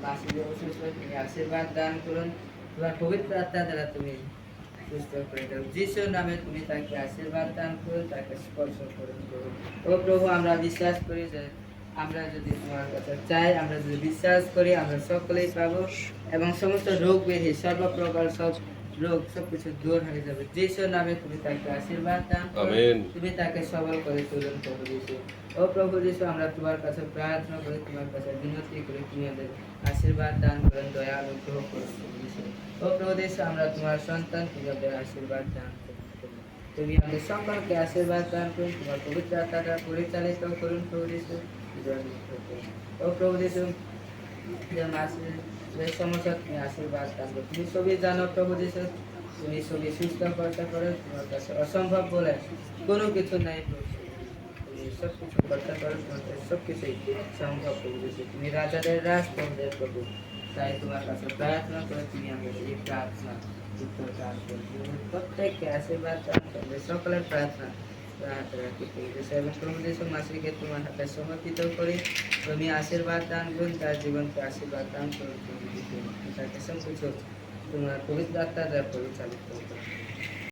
মাসিকে অসুস্থ তুমি আশীর্বাদ দান করুন, তোমার পবিত্র আত্মা দ্বারা তুমি সুস্থ করে দাও। যিশুর নামে তুমি তাকে আশীর্বাদ দান করুন, তাকে স্পর্শ করুন করুন। ও প্রভু, আমরা বিশ্বাস করি যে আমরা যদি তোমার কাছে চাই, আমরা যদি বিশ্বাস করি, আমরা সকলেই পাবো এবং সমস্ত রোগ ব্যাধি সর্বপ্রকার সব রোগ সবকিছু দূর হয়ে যাবে। যিশুর নামে তুমি তাকে আশীর্বাদ দান করো, আমেন। তুমি তাকে সবল করে তুলুন প্রভু যিশু। ও প্রভু যিশু, আমরা তোমার কাছে প্রার্থনা করি, তোমার কাছে বিনতি করি, তুমি আমাদের আশীর্বাদ দান করেন, দয়া অনুগ্রহ করুন প্রভু যিশু। ও প্রভু যিশু, আমরা তোমার সন্তান, তুমি আমাদের আশীর্বাদ দান করুন প্রভু। তুমি আমাদের সকলকে আশীর্বাদ দান করুন, তোমার পবিত্র আত্মাটা পরিচালিত করুন প্রভু যিশু। ও প্রভু যিশু, যে মাসের সমস্যা তুমি আশীর্বাদ দান করো, তুমি সবই জানো প্রভু যিশু, তুমি সবই সুস্থ করতে পারো, তোমার কাছে অসম্ভব বলে কোনো কিছু নাই প্রভু। তুমি সব কিছু করতে পারো, তোমার কাছে সব কিছুই সম্ভব প্রভু যিশু। তুমি রাজাদের রাজ, প্রভুদের প্রভু। তাই তোমার কাছে প্রার্থনা করে তুমি আমাদের এই প্রার্থনা উত্তর দান করো। তুমি প্রত্যেককে আশীর্বাদ দান করবে, সকলের প্রার্থনা এবং প্রভু যিশু মাসিকে তোমার হাতে সমর্পিত করি, তুমি আশীর্বাদ দান করুন, তার জীবনকে আশীর্বাদ দান করুন প্রভু যিশু। তাকে সব কিছু তোমার পবিত্র আত্মা দ্বারা পরিচালিত করুন।